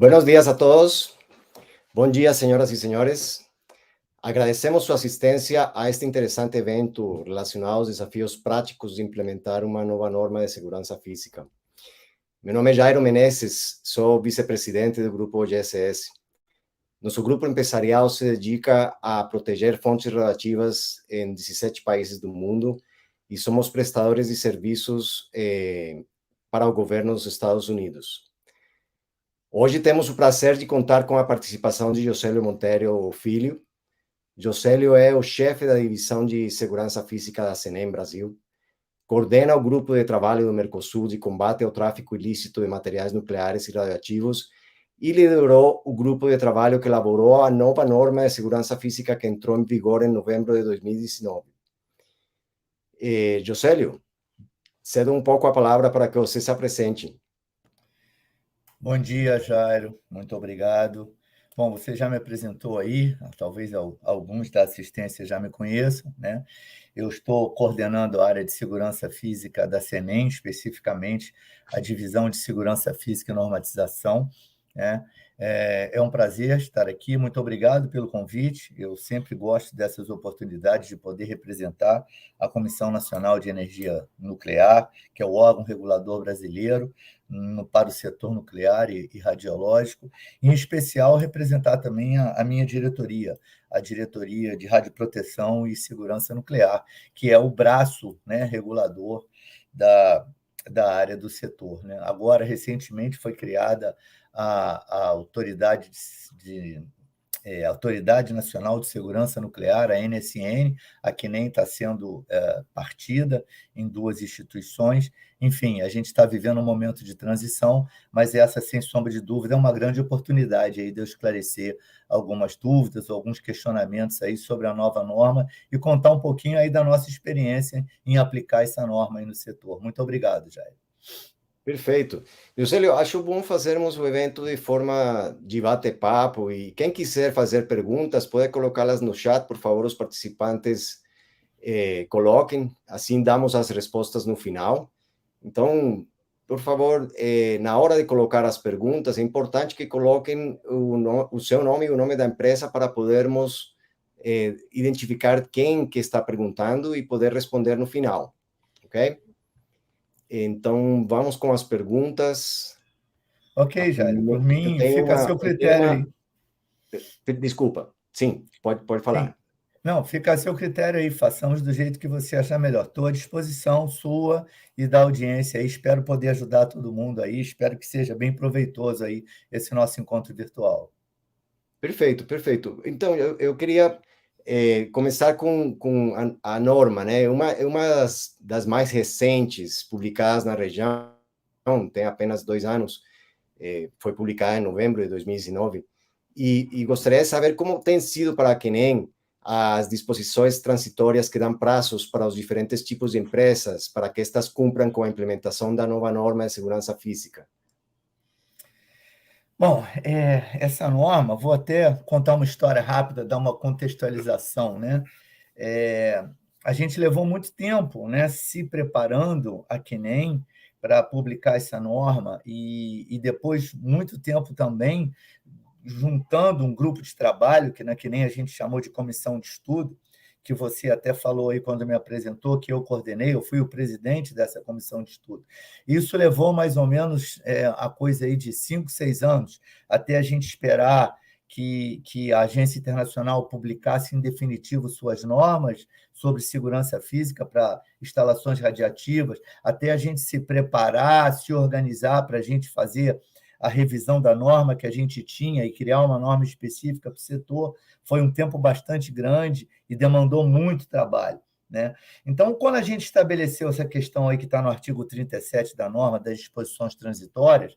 Buenos días a todos. Bom dia, senhoras e senhores. Agradecemos sua assistência a este interessante evento relacionado aos desafios práticos de implementar uma nova norma de segurança física. Meu nome é Jairo Menezes, sou vice-presidente do grupo GSS. Nosso grupo empresarial se dedica a proteger fontes radioativas em 17 países do mundo e somos prestadores de serviços para o governo dos Estados Unidos. Hoje temos o prazer de contar com a participação de Josélio Monteiro Filho. Josélio é o chefe da divisão de segurança física da CENEM Brasil, coordena o grupo de trabalho do Mercosul de combate ao tráfico ilícito de materiais nucleares e radioativos e liderou o grupo de trabalho que elaborou a nova norma de segurança física que entrou em vigor em novembro de 2019. Josélio, cedo um pouco a palavra para que você se apresente. Bom dia, Jairo. Muito obrigado. Bom, você já me apresentou aí, talvez alguns da assistência já me conheçam, né? Eu estou coordenando a área de segurança física da CENEM, especificamente a divisão de segurança física e normatização, né? É um prazer estar aqui. Muito obrigado pelo convite. Eu sempre gosto dessas oportunidades de poder representar a Comissão Nacional de Energia Nuclear, que é o órgão regulador brasileiro para o setor nuclear e radiológico, em especial representar também a minha diretoria, a Diretoria de Radioproteção e Segurança Nuclear, que é o braço, né, regulador da área do setor, né? Agora, recentemente, foi criada a Autoridade Nacional de Segurança Nuclear, a NSN, a que nem está sendo partida em duas instituições. Enfim, a gente está vivendo um momento de transição, mas essa, sem sombra de dúvida, é uma grande oportunidade aí de eu esclarecer algumas dúvidas, alguns questionamentos aí sobre a nova norma e contar um pouquinho aí da nossa experiência em aplicar essa norma aí no setor. Muito obrigado, Jair. Perfeito. Josélio, acho bom fazermos o evento de forma de bate-papo e quem quiser fazer perguntas pode colocá-las no chat, por favor, os participantes coloquem, assim damos as respostas no final. Então, por favor, na hora de colocar as perguntas, é importante que coloquem o seu nome e o nome da empresa para podermos identificar quem que está perguntando e poder responder no final, ok? Então, vamos com as perguntas. Ok, Jair, por mim, fica a seu critério aí. Desculpa, sim, pode falar. Sim. Não, fica a seu critério aí, façamos do jeito que você achar melhor. Estou à disposição sua e da audiência aí, espero poder ajudar todo mundo aí, espero que seja bem proveitoso aí esse nosso encontro virtual. Perfeito, perfeito. Então, eu queria começar com a norma, né? Uma das mais recentes publicadas na região, tem apenas 2 anos, foi publicada em novembro de 2019, e gostaria de saber como tem sido para a CNEM as disposições transitórias que dão prazos para os diferentes tipos de empresas, para que estas cumpram com a implementação da nova norma de segurança física. Bom, essa norma, vou até contar uma história rápida, dar uma contextualização, né? A gente levou muito tempo, né, se preparando a CNEM para publicar essa norma e depois muito tempo também juntando um grupo de trabalho, que na CNEM a gente chamou de comissão de estudo, que você até falou aí quando me apresentou, que eu coordenei, eu fui o presidente dessa comissão de estudo. Isso levou mais ou menos a coisa aí de 5, 6 anos, até a gente esperar que a agência internacional publicasse em definitivo suas normas sobre segurança física para instalações radiativas, até a gente se preparar, se organizar para a gente fazer a revisão da norma que a gente tinha e criar uma norma específica para o setor. Foi um tempo bastante grande e demandou muito trabalho, né? Então, quando a gente estabeleceu essa questão aí que está no artigo 37 da norma, das disposições transitórias,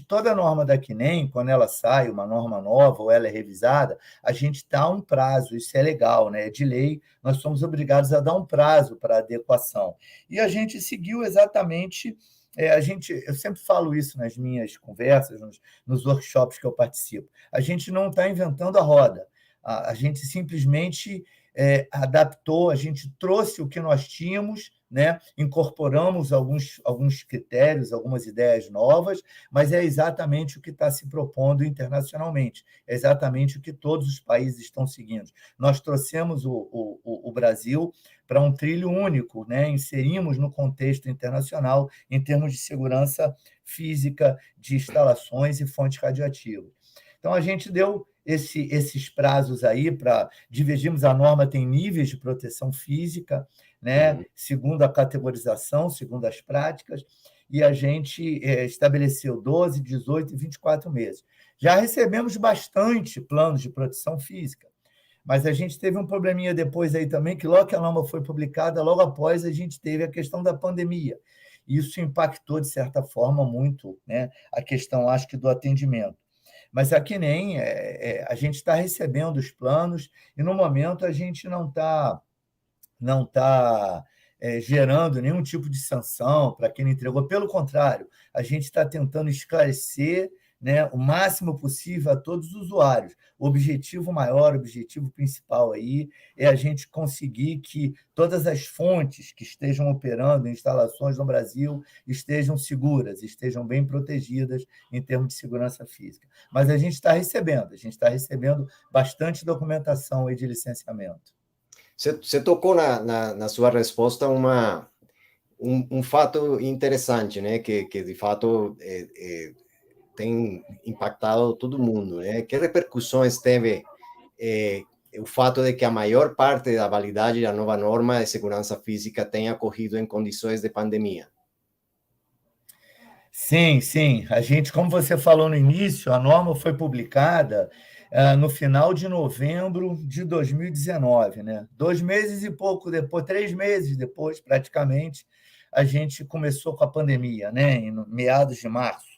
toda a norma da CNEM, quando ela sai, uma norma nova ou ela é revisada, a gente dá um prazo, isso é legal, né? De lei, nós somos obrigados a dar um prazo para adequação. E a gente seguiu exatamente. Eu sempre falo isso nas minhas conversas, nos workshops que eu participo. A gente não está inventando a roda. A gente simplesmente adaptou, a gente trouxe o que nós tínhamos né? Incorporamos alguns critérios, algumas ideias novas, mas é exatamente o que está se propondo internacionalmente, é exatamente o que todos os países estão seguindo. Nós trouxemos o Brasil para um trilho único, né? Inserimos no contexto internacional em termos de segurança física de instalações e fontes radioativas. Então, a gente deu esses prazos aí para dividirmos a norma, tem níveis de proteção física, né? Segundo a categorização, segundo as práticas, e a gente estabeleceu 12, 18 e 24 meses. Já recebemos bastante planos de proteção física, mas a gente teve um probleminha depois aí também, que logo que a norma foi publicada, logo após a gente teve a questão da pandemia. Isso impactou, de certa forma, muito, né, a questão, acho que, do atendimento. Mas aqui nem a gente está recebendo os planos e, no momento, a gente não tá gerando nenhum tipo de sanção para quem não entregou. Pelo contrário, a gente está tentando esclarecer, né, o máximo possível a todos os usuários. O objetivo maior, o objetivo principal aí é a gente conseguir que todas as fontes que estejam operando em instalações no Brasil estejam seguras, estejam bem protegidas em termos de segurança física. Mas a gente está recebendo bastante documentação aí de licenciamento. Você tocou na sua resposta um fato interessante, né? Que de fato tem impactado todo mundo, né? Que repercussões teve o fato de que a maior parte da validade da nova norma de segurança física tenha ocorrido em condições de pandemia? Sim, sim. A gente, como você falou no início, a norma foi publicada no final de novembro de 2019, né? 2 meses e pouco depois, 3 meses depois, praticamente, a gente começou com a pandemia, né? Em meados de março.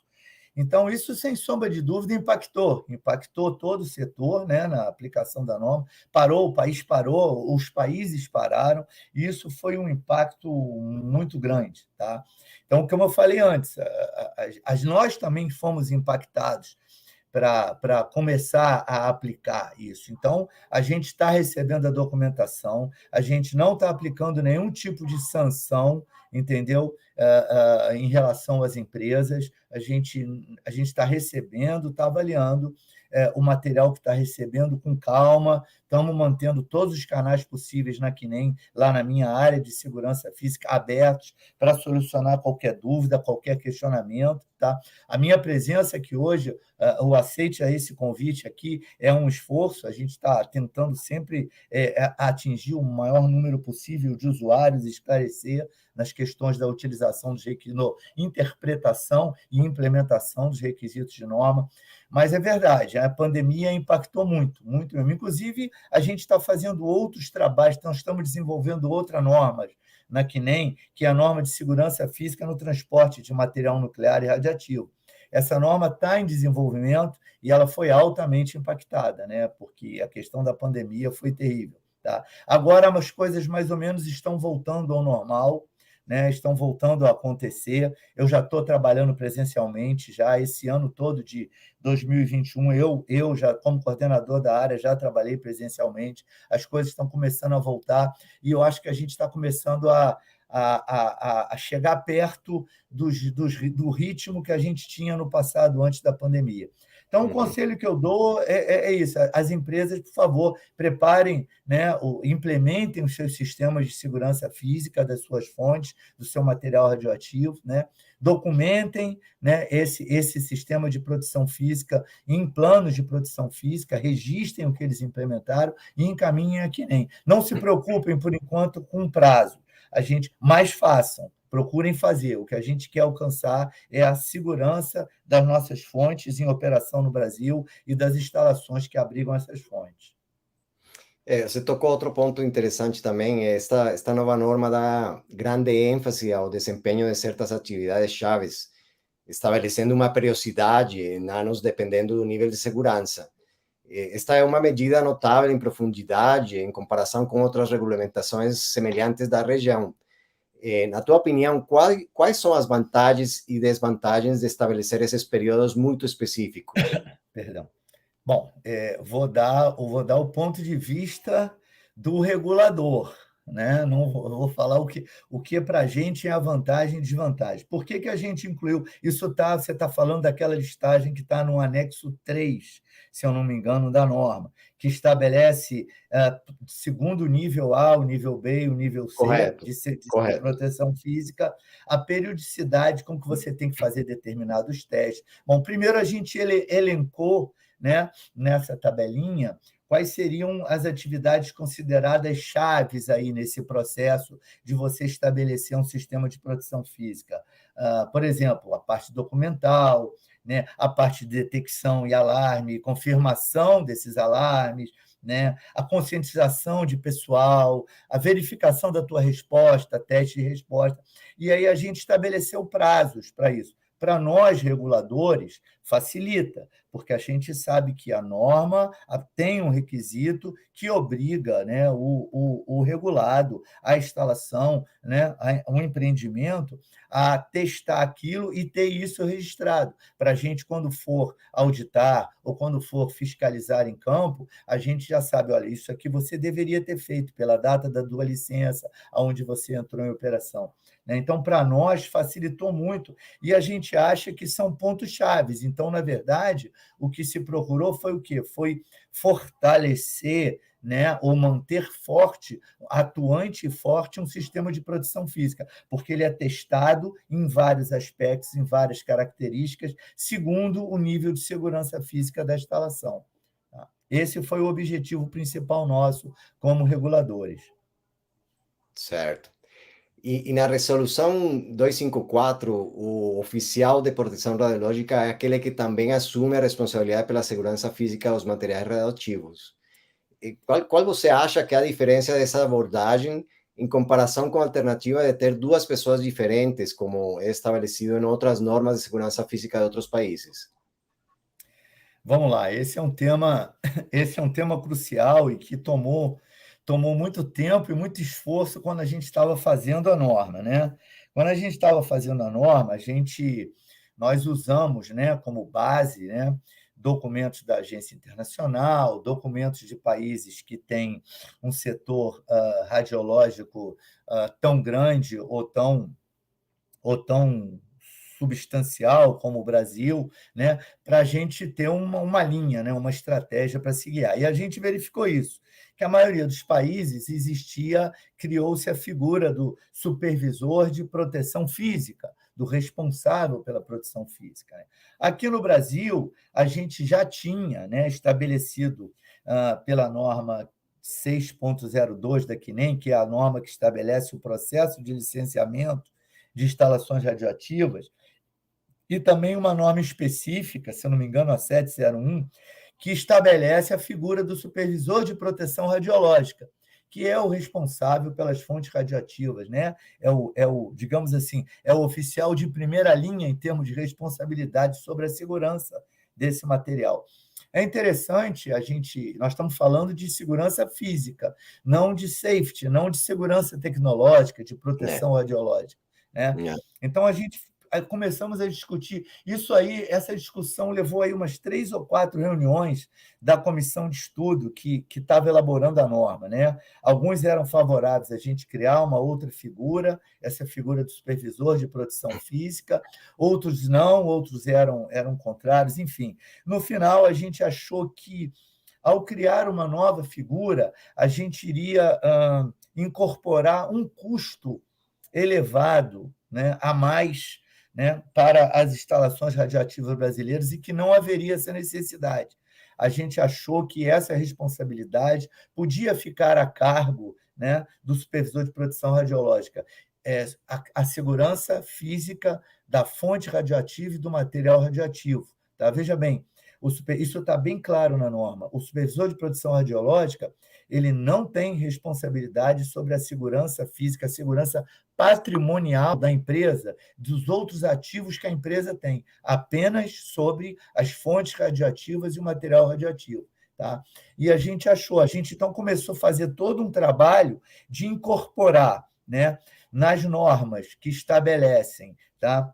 Então, isso, sem sombra de dúvida, impactou todo o setor, né, na aplicação da norma. Parou, o país parou, os países pararam, e isso foi um impacto muito grande. Tá? Então, como eu falei antes, nós também fomos impactados para começar a aplicar isso. Então, a gente está recebendo a documentação, a gente não está aplicando nenhum tipo de sanção, entendeu? Em relação às empresas, a gente está recebendo, está avaliando o material que está recebendo com calma, estamos mantendo todos os canais possíveis na Quinem, lá na minha área de segurança física, abertos para solucionar qualquer dúvida, qualquer questionamento. Tá? A minha presença aqui hoje, o aceite a esse convite aqui é um esforço, a gente está tentando sempre atingir o maior número possível de usuários, esclarecer nas questões da utilização dos requisitos, interpretação e implementação dos requisitos de norma. Mas é verdade, a pandemia impactou muito, muito mesmo. Inclusive, a gente está fazendo outros trabalhos, então estamos desenvolvendo outra norma na Quinem, que é a norma de segurança física no transporte de material nuclear e radiativo. Essa norma está em desenvolvimento e ela foi altamente impactada, né? Porque a questão da pandemia foi terrível. Tá? Agora, as coisas mais ou menos estão voltando ao normal, né, estão voltando a acontecer. Eu já estou trabalhando presencialmente, já esse ano todo de 2021, eu já, como coordenador da área, já trabalhei presencialmente, as coisas estão começando a voltar, e eu acho que a gente está começando a chegar perto do ritmo que a gente tinha no passado, antes da pandemia. Então, o conselho que eu dou é isso: as empresas, por favor, preparem, né, implementem os seus sistemas de segurança física das suas fontes, do seu material radioativo, né, documentem, né, esse sistema de proteção física em planos de proteção física, registrem o que eles implementaram e encaminhem a Quinem. Não se preocupem, por enquanto, com o prazo. Mais façam. Procurem fazer. O que a gente quer alcançar é a segurança das nossas fontes em operação no Brasil e das instalações que abrigam essas fontes. Você tocou outro ponto interessante também. Esta nova norma dá grande ênfase ao desempenho de certas atividades chaves, estabelecendo uma periodicidade em anos dependendo do nível de segurança. Esta é uma medida notável em profundidade em comparação com outras regulamentações semelhantes da região. Na tua opinião, quais são as vantagens e desvantagens de estabelecer esses períodos muito específicos? Perdão. Bom, vou dar o ponto de vista do regulador, né? Não vou falar o que para a gente é a vantagem e desvantagem. Por que, que a gente incluiu? Você está falando daquela listagem que está no anexo 3, se eu não me engano, da norma, que estabelece, segundo o nível A, o nível B e o nível C Correto, de correto. proteção física, a periodicidade com que você tem que fazer determinados testes. Bom, primeiro a gente elencou, né, nessa tabelinha quais seriam as atividades consideradas chaves aí nesse processo de você estabelecer um sistema de proteção física. Por exemplo, a parte documental, né, a parte de detecção e alarme, confirmação desses alarmes, né, a conscientização de pessoal, a verificação da tua resposta, teste de resposta. E aí a gente estabeleceu prazos para isso. Para nós, reguladores, facilita, porque a gente sabe que a norma tem um requisito que obriga, né, o regulado, a instalação, né, um empreendimento, a testar aquilo e ter isso registrado. Para a gente, quando for auditar ou quando for fiscalizar em campo, a gente já sabe, olha, isso aqui você deveria ter feito pela data da tua licença, aonde você entrou em operação. Então, para nós, facilitou muito, e a gente acha que são pontos chaves. Então, na verdade, o que se procurou foi o quê? Foi fortalecer, né, ou manter forte, atuante e forte, um sistema de proteção física, porque ele é testado em vários aspectos, em várias características, segundo o nível de segurança física da instalação. Esse foi o objetivo principal nosso como reguladores. Certo. E na resolução 254, o oficial de proteção radiológica é aquele que também assume a responsabilidade pela segurança física dos materiais radioativos. E qual você acha que é a diferença dessa abordagem em comparação com a alternativa de ter duas pessoas diferentes, como é estabelecido em outras normas de segurança física de outros países? Vamos lá, esse é um tema crucial e que tomou muito tempo e muito esforço quando a gente estava fazendo a norma, né? Quando a gente estava fazendo a norma, nós usamos, né, como base, né, documentos da agência internacional, documentos de países que têm um setor radiológico tão grande ou tão substancial como o Brasil, né, para a gente ter uma linha, né, uma estratégia para se guiar. E a gente verificou isso, que a maioria dos países criou-se a figura do supervisor de proteção física, do responsável pela proteção física. Né? Aqui no Brasil, a gente já tinha, né, estabelecido pela norma 6.02 da CNEM, que é a norma que estabelece o processo de licenciamento de instalações radioativas, e também uma norma específica, se eu não me engano, a 701, que estabelece a figura do supervisor de proteção radiológica, que é o responsável pelas fontes radioativas, né? Digamos assim, é o oficial de primeira linha em termos de responsabilidade sobre a segurança desse material. É interessante, nós estamos falando de segurança física, não de safety, não de segurança tecnológica, de proteção radiológica. Né? Então, começamos a discutir isso aí. Essa discussão levou aí umas 3 ou 4 reuniões da comissão de estudo que estava elaborando a norma. Né? Alguns eram favoráveis a gente criar uma outra figura, essa figura do supervisor de proteção física, outros não, outros eram contrários, enfim. No final, a gente achou que, ao criar uma nova figura, a gente iria incorporar um custo elevado, né, a mais, né, para as instalações radioativas brasileiras, e que não haveria essa necessidade. A gente achou que essa responsabilidade podia ficar a cargo, né, do supervisor de proteção radiológica. A segurança física da fonte radioativa e do material radioativo. Tá? Veja bem, isso está bem claro na norma. O supervisor de proteção radiológica, ele não tem responsabilidade sobre a segurança física, a segurança patrimonial da empresa, dos outros ativos que a empresa tem, apenas sobre as fontes radioativas e o material radioativo. Tá? E a gente então começou a fazer todo um trabalho de incorporar, né, nas normas que estabelecem, tá,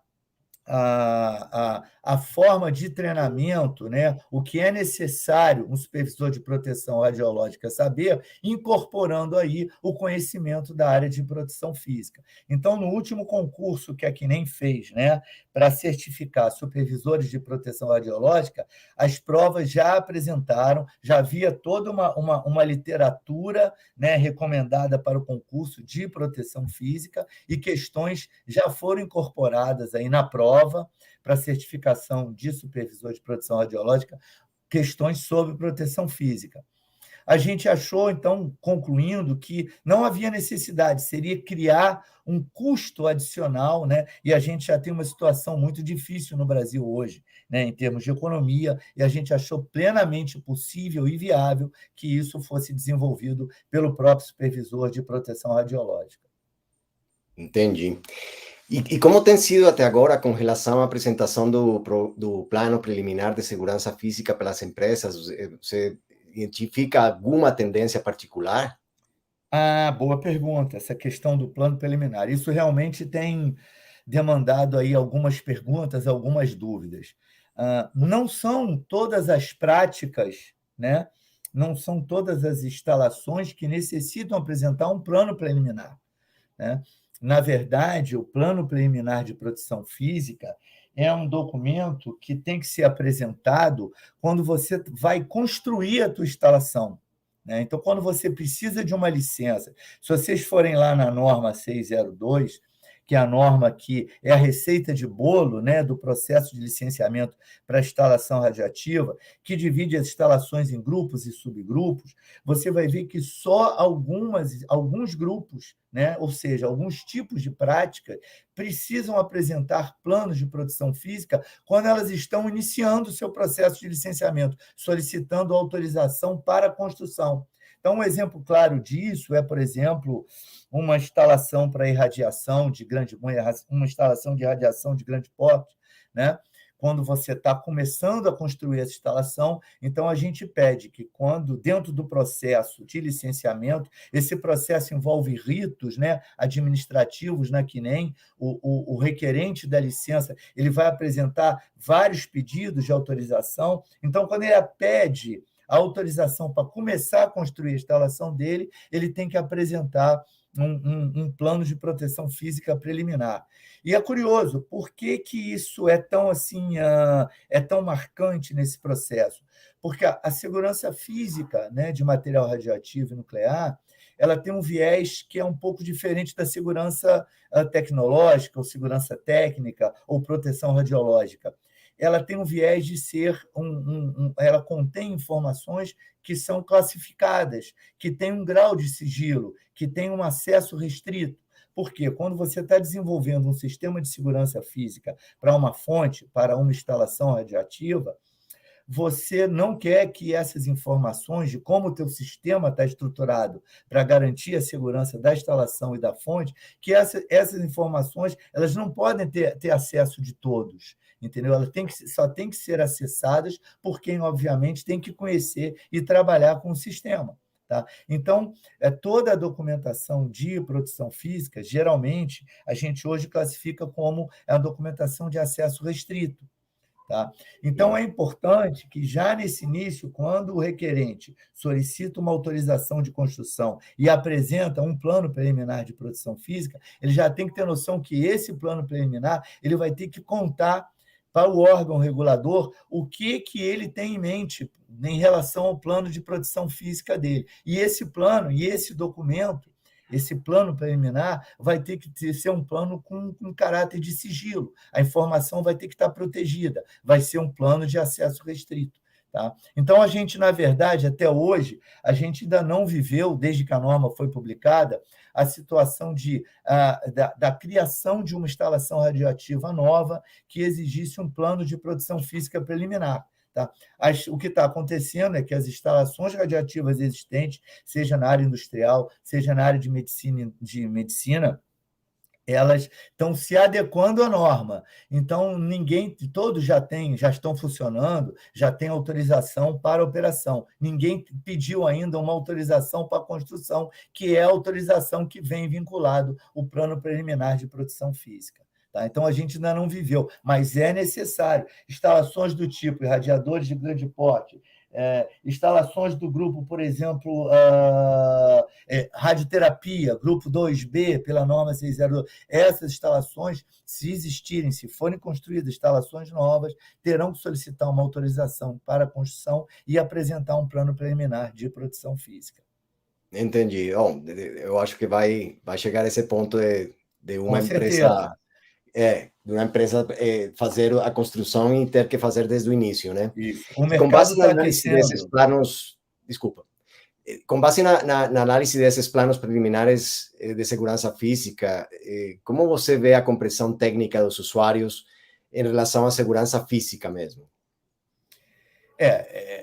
a forma de treinamento, né, o que é necessário um supervisor de proteção radiológica saber, incorporando aí o conhecimento da área de proteção física. Então, no último concurso que a CNEM fez, né, para certificar supervisores de proteção radiológica, as provas já apresentaram, já havia toda uma literatura, né, recomendada para o concurso de proteção física, e questões já foram incorporadas aí na prova para certificação de supervisor de proteção radiológica, questões sobre proteção física. A gente achou, então, concluindo, que não havia necessidade, seria criar um custo adicional, né? E a gente já tem uma situação muito difícil no Brasil hoje, né, em termos de economia, e a gente achou plenamente possível e viável que isso fosse desenvolvido pelo próprio supervisor de proteção radiológica. Entendi. E como tem sido até agora com relação à apresentação do plano preliminar de segurança física pelas empresas? Você identifica alguma tendência particular? Boa pergunta, essa questão do plano preliminar. Isso realmente tem demandado aí algumas perguntas, algumas dúvidas. Não são todas as práticas, né? Não são todas as instalações que necessitam apresentar um plano preliminar, né? Na verdade, o plano preliminar de proteção física é um documento que tem que ser apresentado quando você vai construir a tua instalação, né? Então, quando você precisa de uma licença, se vocês forem lá na norma 602, que é a norma que é a receita de bolo, né, do processo de licenciamento para instalação radiativa, que divide as instalações em grupos e subgrupos, você vai ver que só alguns grupos, né, ou seja, alguns tipos de prática, precisam apresentar planos de proteção física quando elas estão iniciando o seu processo de licenciamento, solicitando autorização para a construção. Então, um exemplo claro disso é, por exemplo, uma instalação para irradiação de uma instalação de radiação de grande porte, né? Quando você está começando a construir essa instalação, então a gente pede que, quando, dentro do processo de licenciamento, esse processo envolve ritos, né, administrativos, né, que nem o requerente da licença, ele vai apresentar vários pedidos de autorização. Então, quando ele pede a autorização para começar a construir a instalação dele, ele tem que apresentar um plano de proteção física preliminar. E é curioso, por que isso é tão assim, é tão marcante nesse processo? Porque a segurança física, né, de material radioativo e nuclear, ela tem um viés que é um pouco diferente da segurança tecnológica, ou segurança técnica, ou proteção radiológica. Ela tem um viés de ser ela contém informações que são classificadas, que têm um grau de sigilo, que têm um acesso restrito. Porque quando você está desenvolvendo um sistema de segurança física para uma fonte, para uma instalação radioativa, você não quer que essas informações de como o teu sistema está estruturado para garantir a segurança da instalação e da fonte, que essas informações elas não podem ter acesso de todos, entendeu? Elas só têm que ser acessadas por quem, obviamente, tem que conhecer e trabalhar com o sistema. Tá? Então, toda a documentação de proteção física, geralmente, a gente hoje classifica como a documentação de acesso restrito. Tá? Então, é importante que, já nesse início, quando o requerente solicita uma autorização de construção e apresenta um plano preliminar de proteção física, ele já tem que ter noção que esse plano preliminar ele vai ter que contar para o órgão regulador o que ele tem em mente em relação ao plano de proteção física dele. E esse plano, e esse documento, esse plano preliminar vai ter que ser um plano com caráter de sigilo. A informação vai ter que estar protegida, vai ser um plano de acesso restrito. Tá? Então, a gente, na verdade, até hoje, a gente ainda não viveu, desde que a norma foi publicada, a situação da criação de uma instalação radioativa nova que exigisse um plano de proteção física preliminar. Tá? O que está acontecendo é que as instalações radioativas existentes, seja na área industrial, seja na área de medicina, elas estão se adequando à norma. Então, todos já estão funcionando, já tem autorização para operação. Ninguém pediu ainda uma autorização para construção, que é a autorização que vem vinculado o plano preliminar de proteção física. Tá? Então, a gente ainda não viveu, mas é necessário. Instalações do tipo irradiadores de grande porte, instalações do grupo, por exemplo, radioterapia, grupo 2B, pela norma 602. Essas instalações, se existirem, se forem construídas instalações novas, terão que solicitar uma autorização para a construção e apresentar um plano preliminar de proteção física. Entendi. Bom, eu acho que vai chegar esse ponto de uma Com empresa, certeza. fazer a construção e ter que fazer desde o início, né? Isso. O E com mercado base na está análise desses aquecendo. planos, desculpa, com base na análise desses planos preliminares de segurança física, como você vê a compreensão técnica dos usuários em relação à segurança física mesmo?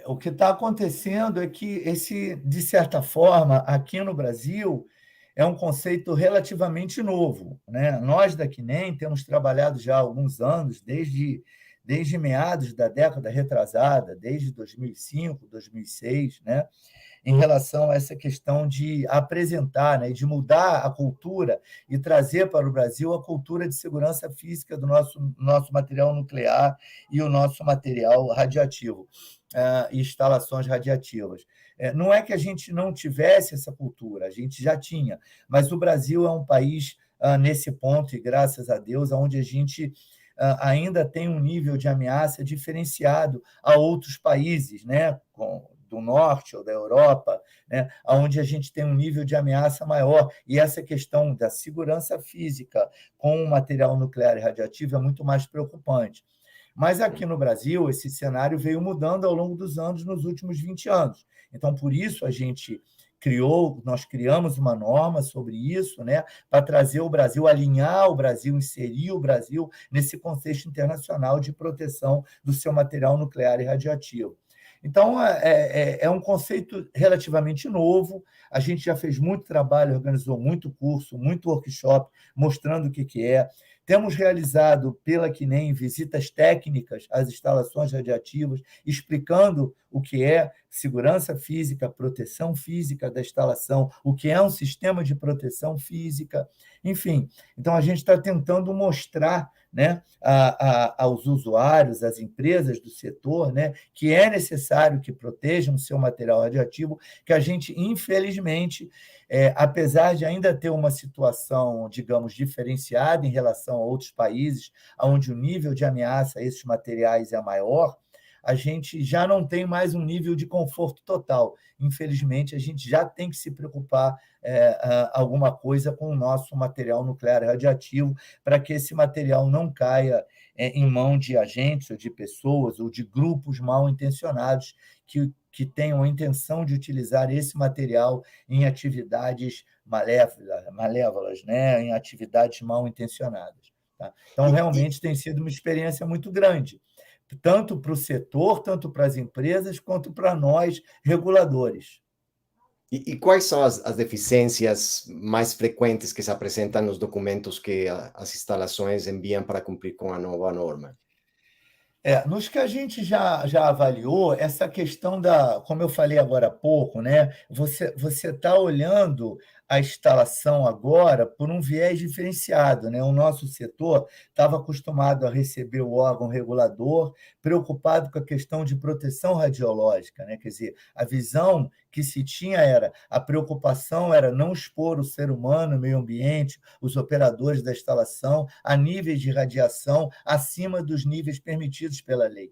O que está acontecendo é que de certa forma, aqui no Brasil, é um conceito relativamente novo, né? Nós da Quinem temos trabalhado já há alguns anos, desde meados da década retrasada, desde 2005, 2006, né? Em relação a essa questão de apresentar, né, de mudar a cultura e trazer para o Brasil a cultura de segurança física do nosso material nuclear e o nosso material radioativo, instalações radiativas. Não é que a gente não tivesse essa cultura, a gente já tinha, mas o Brasil é um país, nesse ponto, e graças a Deus, onde a gente ainda tem um nível de ameaça diferenciado a outros países, né, do norte ou da Europa, né, onde a gente tem um nível de ameaça maior. E essa questão da segurança física com o material nuclear e radioativo é muito mais preocupante. Mas aqui no Brasil, esse cenário veio mudando ao longo dos anos, nos últimos 20 anos. Então, por isso, nós criamos uma norma sobre isso, né, para trazer o Brasil, alinhar o Brasil, inserir o Brasil nesse contexto internacional de proteção do seu material nuclear e radioativo. Então, é um conceito relativamente novo. A gente já fez muito trabalho, organizou muito curso, muito workshop, mostrando o que é. Temos realizado, pela Quinem, visitas técnicas às instalações radiativas, explicando o que é segurança física, proteção física da instalação, o que é um sistema de proteção física, enfim. Então, a gente está tentando mostrar, né, aos usuários, às empresas do setor, né, que é necessário que protejam o seu material radioativo, que a gente, infelizmente, apesar de ainda ter uma situação, digamos, diferenciada em relação a outros países, onde o nível de ameaça a esses materiais é maior, a gente já não tem mais um nível de conforto total. Infelizmente, a gente já tem que se preocupar alguma coisa com o nosso material nuclear radioativo, para que esse material não caia em mão de agentes, ou de pessoas, ou de grupos mal intencionados que tenham a intenção de utilizar esse material em atividades malévolas, né? Em atividades mal intencionadas. Tá? Então, E, e, realmente tem sido uma experiência muito grande, tanto para o setor, tanto para as empresas, quanto para nós, reguladores. e quais são as deficiências mais frequentes que se apresentam nos documentos que as instalações enviam para cumprir com a nova norma? Nos que a gente já avaliou, essa questão como eu falei agora há pouco, né? Você está olhando a instalação agora por um viés diferenciado, né? O nosso setor estava acostumado a receber o órgão regulador, preocupado com a questão de proteção radiológica, né? Quer dizer, a visão que se tinha a preocupação era não expor o ser humano, o meio ambiente, os operadores da instalação a níveis de radiação acima dos níveis permitidos pela lei.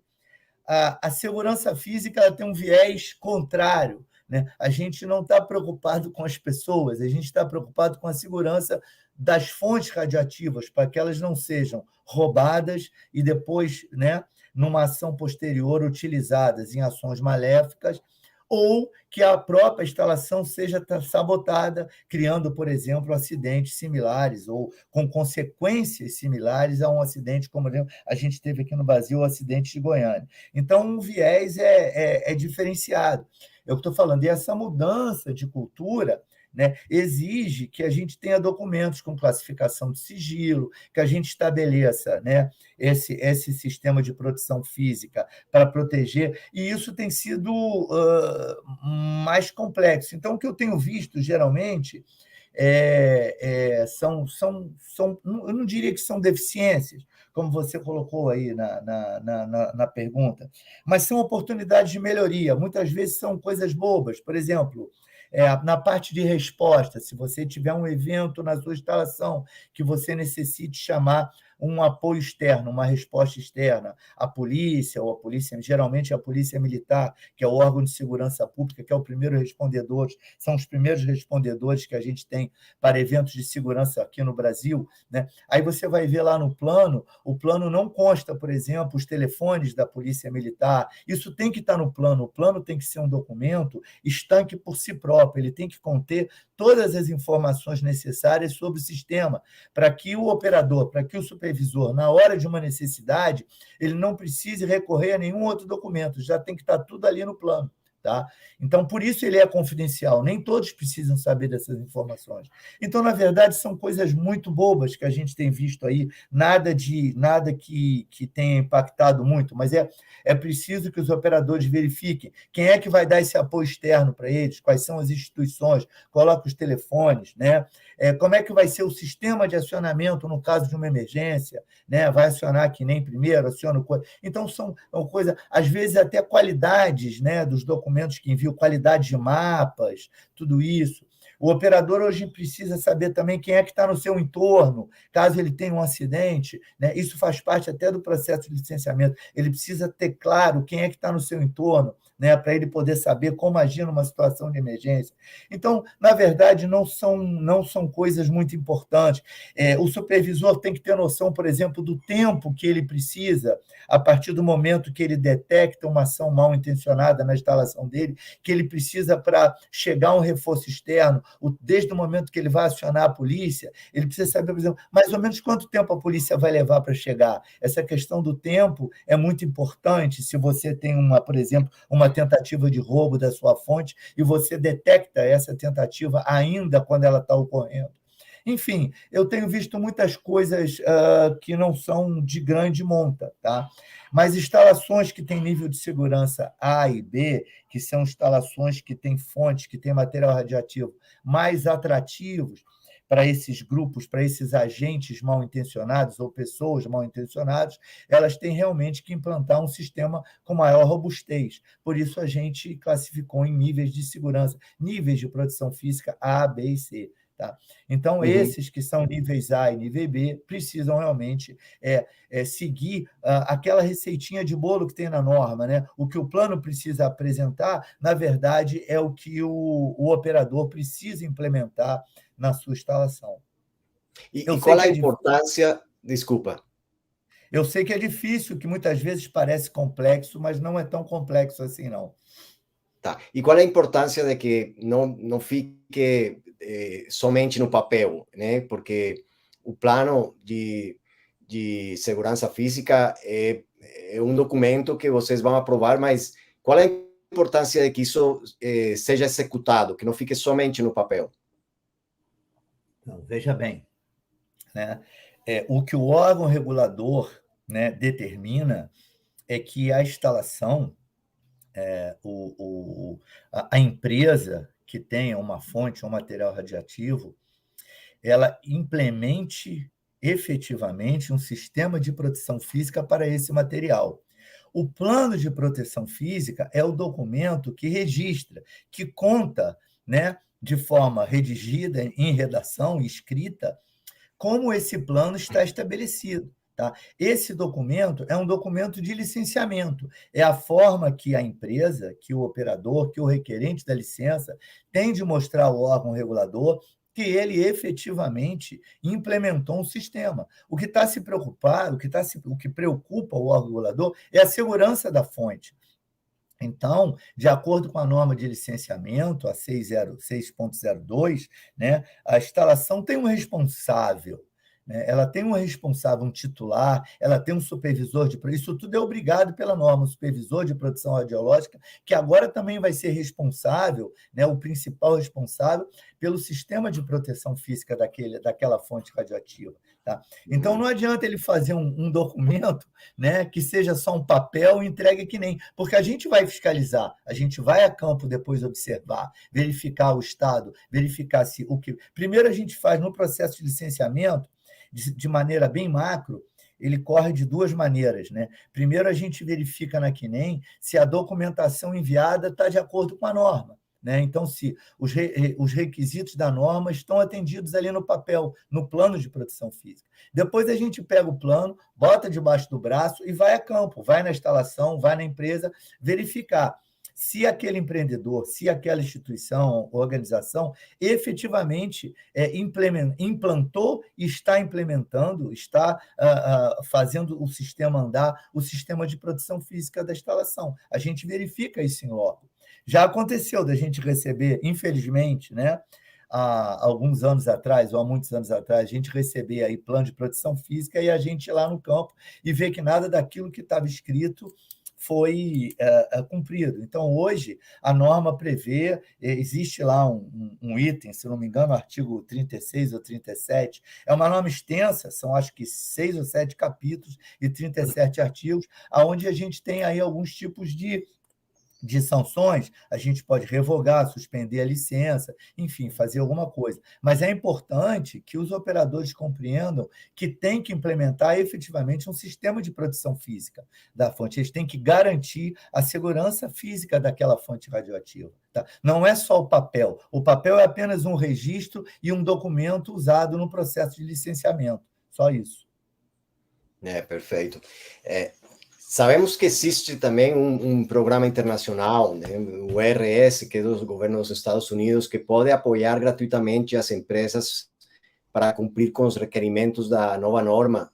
A segurança física ela tem um viés contrário, né? A gente não está preocupado com as pessoas, a gente está preocupado com a segurança das fontes radioativas, para que elas não sejam roubadas e depois, né, numa ação posterior, utilizadas em ações maléficas, ou que a própria instalação seja sabotada, criando, por exemplo, acidentes similares ou com consequências similares a um acidente, como a gente teve aqui no Brasil, o acidente de Goiânia. Então, o viés é diferenciado. Eu estou falando, e essa mudança de cultura, né, exige que a gente tenha documentos com classificação de sigilo, que a gente estabeleça, né, esse sistema de proteção física para proteger, e isso tem sido mais complexo. Então, o que eu tenho visto, geralmente, eu não diria que são deficiências, como você colocou aí na pergunta, mas são oportunidades de melhoria. Muitas vezes são coisas bobas. Por exemplo, na parte de resposta, se você tiver um evento na sua instalação que você necessite chamar um apoio externo, uma resposta externa, a polícia, ou a polícia, geralmente a polícia militar, que é o órgão de segurança pública, que é o primeiro respondedor, são os primeiros respondedores que a gente tem para eventos de segurança aqui no Brasil, né? Aí você vai ver lá no plano, o plano não consta, por exemplo, os telefones da polícia militar, isso tem que estar no plano, o plano tem que ser um documento estanque por si próprio, ele tem que conter todas as informações necessárias sobre o sistema, para que o operador, para que o supervisor, na hora de uma necessidade, ele não precise recorrer a nenhum outro documento, já tem que estar tudo ali no plano. Tá? Então, por isso ele é confidencial, nem todos precisam saber dessas informações. Então, na verdade, são coisas muito bobas que a gente tem visto aí, nada que tenha impactado muito, mas é preciso que os operadores verifiquem quem é que vai dar esse apoio externo para eles, quais são as instituições, coloque os telefones, né? Como é que vai ser o sistema de acionamento no caso de uma emergência, né? Vai acionar que nem primeiro, aciona o... Então, são coisas, às vezes, até qualidades, né, dos documentos que envio, qualidade de mapas, tudo isso. O operador hoje precisa saber também quem é que está no seu entorno, caso ele tenha um acidente, né? Isso faz parte até do processo de licenciamento. Ele precisa ter claro quem é que está no seu entorno, né? Para ele poder saber como agir numa situação de emergência. Então, na verdade, não são coisas muito importantes. O supervisor tem que ter noção, por exemplo, do tempo que ele precisa, a partir do momento que ele detecta uma ação mal intencionada na instalação dele, que ele precisa para chegar um reforço externo, desde o momento que ele vai acionar a polícia, ele precisa saber, por exemplo, mais ou menos quanto tempo a polícia vai levar para chegar. Essa questão do tempo é muito importante. Se você tem, por exemplo, uma tentativa de roubo da sua fonte e você detecta essa tentativa ainda quando ela está ocorrendo. Enfim, eu tenho visto muitas coisas que não são de grande monta, tá? Mas instalações que têm nível de segurança A e B, que são instalações que têm fontes, que têm material radioativo mais atrativos para esses grupos, para esses agentes mal intencionados ou pessoas mal intencionadas, elas têm realmente que implantar um sistema com maior robustez. Por isso, a gente classificou em níveis de segurança, níveis de proteção física A, B e C. Tá? Então, esses que são níveis A e nível B precisam realmente seguir aquela receitinha de bolo que tem na norma. Né? O que o plano precisa apresentar, na verdade, é o que o operador precisa implementar na sua instalação. E qual a importância... Desculpa. Eu sei que é difícil, que muitas vezes parece complexo, mas não é tão complexo assim, não. Tá. E qual é a importância de que não fique somente no papel, né? Porque o plano de segurança física é um documento que vocês vão aprovar, mas qual é a importância de que isso seja executado, que não fique somente no papel? Então, veja bem, né? O que o órgão regulador, né, determina é que a instalação, a empresa que tenha uma fonte, um material radioativo, ela implemente efetivamente um sistema de proteção física para esse material. O plano de proteção física é o documento que registra, que conta, né, de forma redigida, em redação, escrita, como esse plano está estabelecido. Tá? Esse documento é um documento de licenciamento, é a forma que a empresa, que o operador, que o requerente da licença tem de mostrar ao órgão regulador que ele efetivamente implementou um sistema. O que está se preocupado, o que preocupa o órgão regulador é a segurança da fonte. Então, de acordo com a norma de licenciamento, a 6.02, né, a instalação tem um responsável, né, ela tem um responsável, um titular, ela tem um supervisor de... Isso tudo é obrigado pela norma, o supervisor de produção radiológica, que agora também vai ser responsável, né, o principal responsável pelo sistema de proteção física daquela fonte radioativa. Tá? Então, não adianta ele fazer um documento, né, que seja só um papel e entregue que nem, porque a gente vai fiscalizar, a gente vai a campo depois observar, verificar o estado, verificar se o que... Primeiro a gente faz no processo de licenciamento, de maneira bem macro, ele corre de duas maneiras, né? Primeiro a gente verifica na CNEM se a documentação enviada está de acordo com a norma. Né? Então, se os requisitos da norma estão atendidos ali no papel, no plano de proteção física. Depois a gente pega o plano, bota debaixo do braço e vai a campo, vai na instalação, vai na empresa, verificar se aquele empreendedor, se aquela instituição, organização, efetivamente implantou, está implementando, está fazendo o sistema andar, o sistema de proteção física da instalação. A gente verifica isso em loco. Já aconteceu da gente receber, infelizmente, né, há alguns anos atrás, ou há muitos anos atrás, a gente receber aí plano de proteção física e a gente ir lá no campo e ver que nada daquilo que estava escrito foi cumprido. Então, hoje, a norma prevê, existe lá um item, se não me engano, artigo 36 ou 37, é uma norma extensa, são acho que 6 ou 7 capítulos e 37 artigos, onde a gente tem aí alguns tipos de sanções, a gente pode revogar, suspender a licença, enfim, fazer alguma coisa. Mas é importante que os operadores compreendam que tem que implementar efetivamente um sistema de proteção física da fonte. Eles têm que garantir a segurança física daquela fonte radioativa. Tá? Não é só o papel é apenas um registro e um documento usado no processo de licenciamento. Só isso. Perfeito. Sabemos que existe também um programa internacional, né, o IRS, que é do governo dos Estados Unidos, que pode apoiar gratuitamente as empresas para cumprir com os requerimentos da nova norma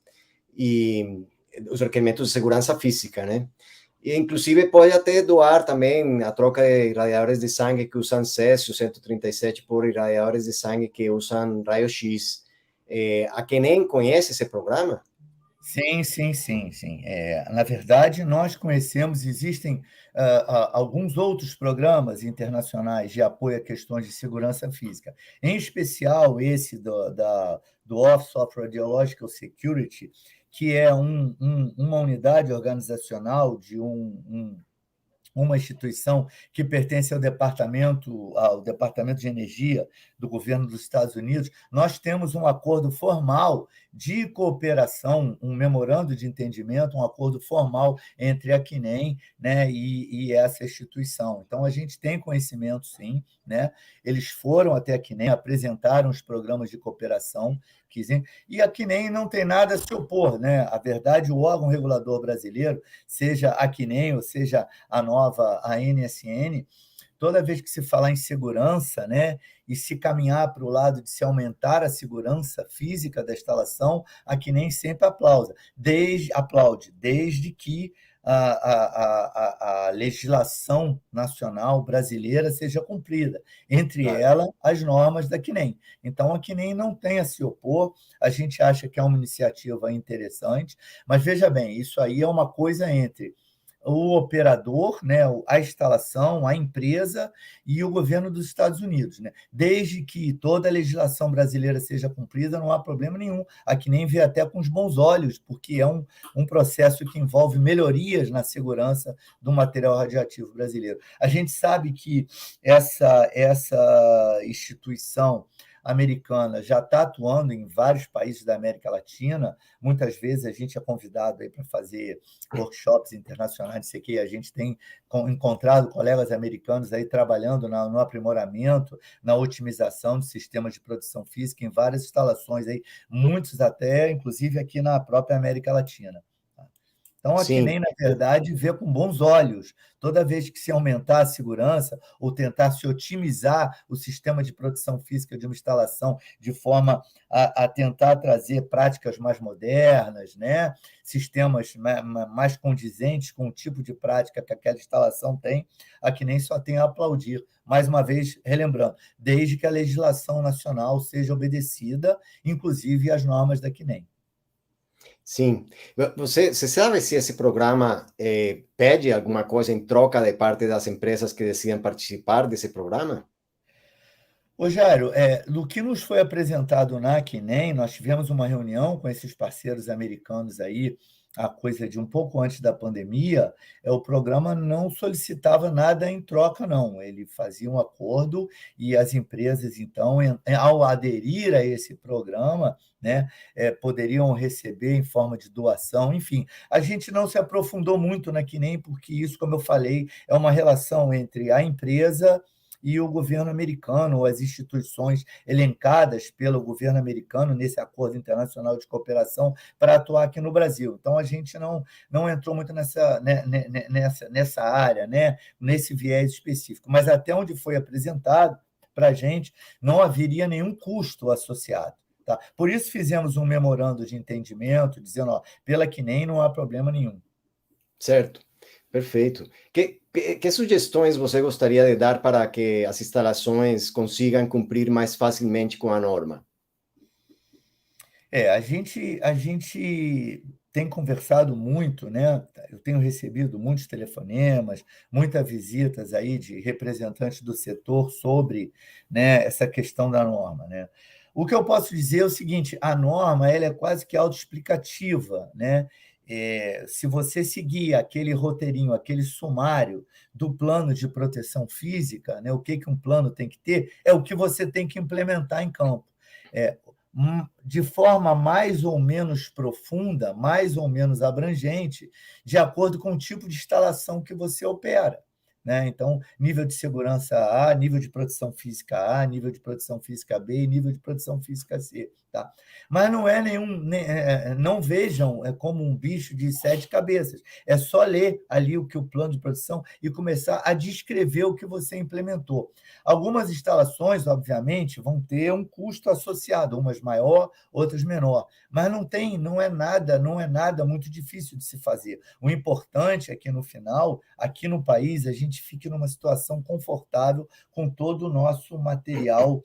e os requerimentos de segurança física, né? E, inclusive, pode até doar também a troca de irradiadores de sangue que usam césio 137 por irradiadores de sangue que usam raio-x. A CNEM conhece esse programa? Sim. Na verdade, nós conhecemos, existem alguns outros programas internacionais de apoio a questões de segurança física, em especial esse do Office of Radiological Security, que é uma unidade organizacional de uma instituição que pertence ao Departamento de Energia do governo dos Estados Unidos. Nós temos um acordo formal de cooperação, um memorando de entendimento, um acordo formal entre a CNEM, né, e essa instituição. Então, a gente tem conhecimento, sim, né? Eles foram até a CNEM, apresentaram os programas de cooperação, e a CNEM não tem nada a se opor, né? A verdade, o órgão regulador brasileiro, seja a CNEM ou seja a nova ANSN, toda vez que se falar em segurança, né, e se caminhar para o lado de se aumentar a segurança física da instalação, a CNEM sempre aplaude, desde que a legislação nacional brasileira seja cumprida, entre elas as normas da CNEM. Então, a CNEM não tem a se opor, a gente acha que é uma iniciativa interessante, mas veja bem, isso aí é uma coisa entre o operador, né, a instalação, a empresa e o governo dos Estados Unidos. Né? Desde que toda a legislação brasileira seja cumprida, não há problema nenhum. A CNEM vê até com os bons olhos, porque é um processo que envolve melhorias na segurança do material radioativo brasileiro. A gente sabe que essa instituição americana já está atuando em vários países da América Latina. Muitas vezes a gente é convidado aí para fazer workshops internacionais, não sei o quê. A gente tem encontrado colegas americanos aí trabalhando no aprimoramento, na otimização de sistemas de produção física em várias instalações aí, muitos até, inclusive aqui na própria América Latina. Então, a CNEM, na verdade, vê com bons olhos. Toda vez que se aumentar a segurança ou tentar se otimizar o sistema de proteção física de uma instalação de forma a tentar trazer práticas mais modernas, né? Sistemas mais condizentes com o tipo de prática que aquela instalação tem, a CNEM só tem a aplaudir. Mais uma vez, relembrando, desde que a legislação nacional seja obedecida, inclusive as normas da CNEM. Sim. Você sabe se esse programa pede alguma coisa em troca de parte das empresas que decidem participar desse programa? Ô, Jairo, do que nos foi apresentado na CNEM, nós tivemos uma reunião com esses parceiros americanos aí, a coisa de um pouco antes da pandemia, o programa não solicitava nada em troca, não. Ele fazia um acordo e as empresas, então, ao aderir a esse programa, né, poderiam receber em forma de doação, enfim. A gente não se aprofundou muito na CNEM, porque isso, como eu falei, é uma relação entre a empresa e o governo americano, ou as instituições elencadas pelo governo americano nesse acordo internacional de cooperação para atuar aqui no Brasil. Então, a gente não entrou muito nessa área, né? Nesse viés específico, mas até onde foi apresentado para a gente, não haveria nenhum custo associado. Tá? Por isso fizemos um memorando de entendimento, dizendo, ó, pela que nem não há problema nenhum. Certo, perfeito. Que sugestões você gostaria de dar para que as instalações consigam cumprir mais facilmente com a norma? A gente tem conversado muito, né? Eu tenho recebido muitos telefonemas, muitas visitas aí de representantes do setor sobre, né, essa questão da norma, né? O que eu posso dizer é o seguinte: a norma ela é quase que autoexplicativa, né? Se você seguir aquele roteirinho, aquele sumário do plano de proteção física, né, o que um plano tem que ter, é o que você tem que implementar em campo. É, de forma mais ou menos profunda, mais ou menos abrangente, de acordo com o tipo de instalação que você opera. Né? Então, nível de segurança A, nível de proteção física A, nível de proteção física B e nível de proteção física C. Tá? Mas não é não vejam como um bicho de 7 cabeças. É só ler ali o que o plano de proteção e começar a descrever o que você implementou. Algumas instalações, obviamente, vão ter um custo associado, umas maior, outras menor, mas não é nada muito difícil de se fazer. O importante é que no final, aqui no país, a gente fique numa situação confortável com todo o nosso material